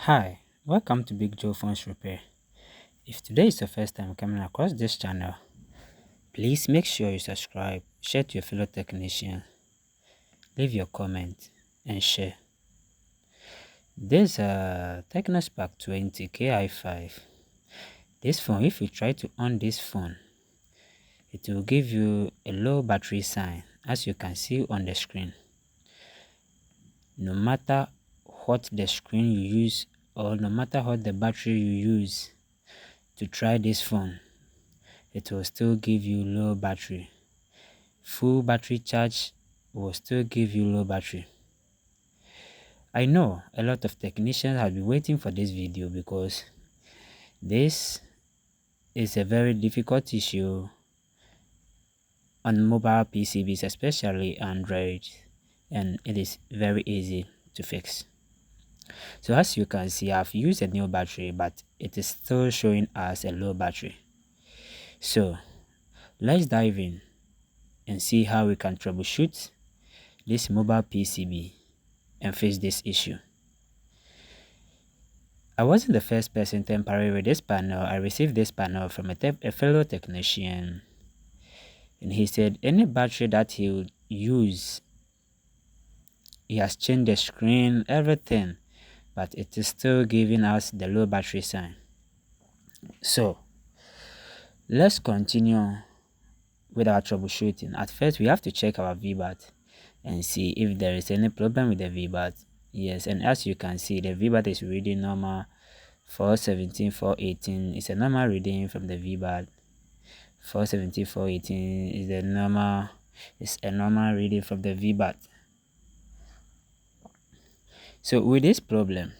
Hi, welcome to Big Joe Phones Repair. If today is your first time coming across this channel, please make sure you subscribe, share to your fellow technicians, leave your comment, and share. This is a Tecno Spark 20 KJ5. This phone, if you try to on this phone, it will give you a low battery sign, as you can see on the screen. No matter what the screen you use or no matter what the battery you use to try this phone, it will still give you low battery. Full battery charge will still give you low battery. I know a lot of technicians have been waiting for this video because this is a very difficult issue on mobile PCBs, especially Android, and it is very easy to fix. So as you can see, I've used a new battery, but it is still showing us a low battery. So let's dive in and see how we can troubleshoot this mobile PCB and fix this issue. I wasn't the first person temporary with this panel. I received this panel from a fellow technician, and he said any battery that he would use, he has changed the screen, everything, but it is still giving us the low battery sign. So let's continue with our troubleshooting. At first, we have to check our VBAT and see if there is any problem with the VBAT. Yes, and as you can see, the VBAT is reading normal. 417, 418 is a normal reading from the VBAT. 417, 418 is a normal reading from the VBAT. So with this problem,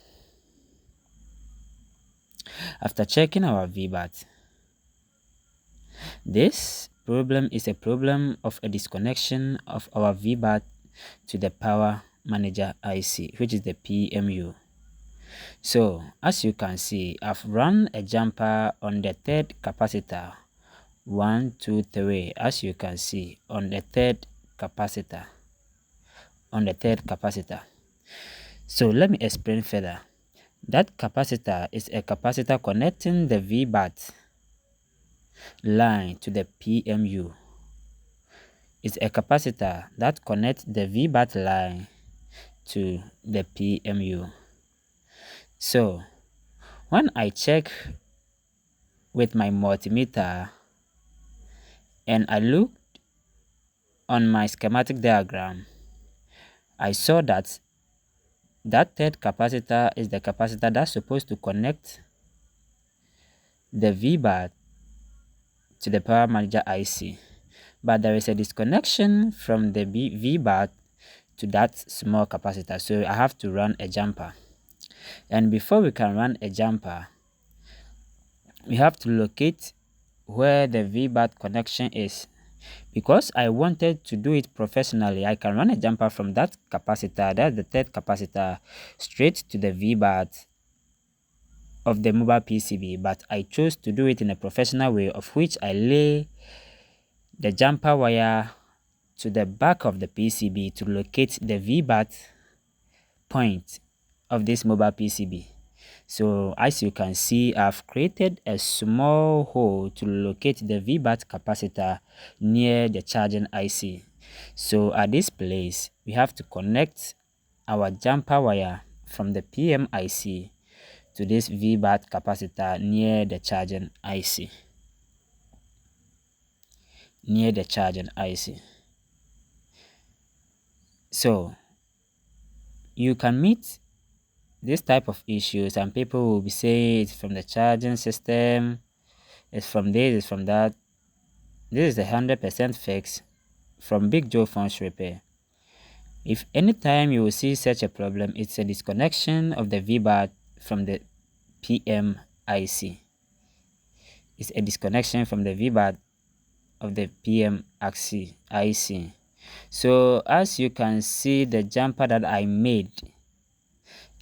after checking our VBAT, this problem is a problem of a disconnection of our VBAT to the power manager IC, which is the PMU. So as you can see, I've run a jumper on the third capacitor. 1, 2, 3, as you can see on the third capacitor. So let me explain further. That capacitor is a capacitor connecting the VBAT line to the PMU. It's a capacitor that connects the VBAT line to the PMU. So when I check with my multimeter and I looked on my schematic diagram, I saw that third capacitor is the capacitor that's supposed to connect the VBAT to the power manager IC, but there is a disconnection from the VBAT to that small capacitor, so I have to run a jumper. And before we can run a jumper, we have to locate where the VBAT connection is. Because I wanted to do it professionally, I can run a jumper from that capacitor, that's the third capacitor, straight to the VBAT of the mobile PCB, but I chose to do it in a professional way, of which I lay the jumper wire to the back of the PCB to locate the VBAT point of this mobile PCB. So as you can see, I've created a small hole to locate the VBAT capacitor near the charging IC. So at this place, we have to connect our jumper wire from the PMIC to this VBAT capacitor near the charging IC. So you can meet this type of issue. Some people will be saying it's from the charging system, it's from this, it's from that. This is 100% fix from Big Joe Phones Repair. If anytime you will see such a problem, it's a disconnection of the VBAT from the PMIC. It's a disconnection from the VBAT of the PMIC. So as you can see, the jumper that I made,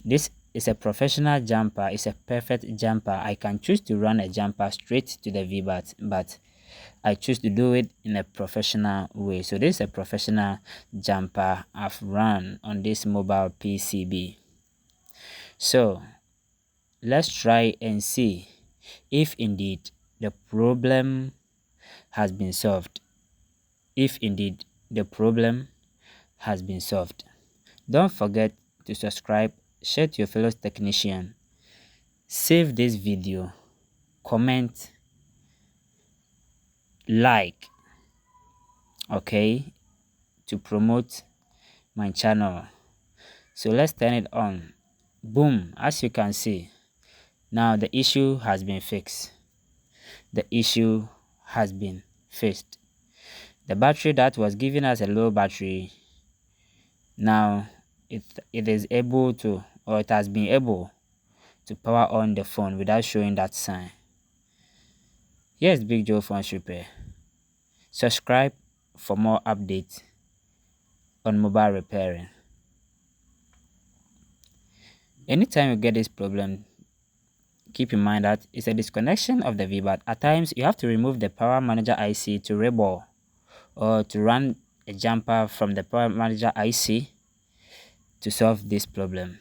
this is a professional jumper. It's a perfect jumper. I can choose to run a jumper straight to the VBAT, but I choose to do it in a professional way. So this is a professional jumper I've run on this mobile PCB. So let's try and see if indeed the problem has been solved. If indeed the problem has been solved. Don't forget to subscribe, share to your fellow technician, save this video, comment, like, okay, to promote my channel. So let's turn it on. Boom, as you can see, now the issue has been fixed. The issue has been fixed. The battery that was giving us a low battery, now it is able to, or it has been able to power on the phone without showing that sign. Here's Big Joe Phone Repair. Subscribe for more updates on mobile repairing. Anytime you get this problem, keep in mind that it's a disconnection of the VBAT. At times, you have to remove the Power Manager IC to reball or to run a jumper from the Power Manager IC to solve this problem.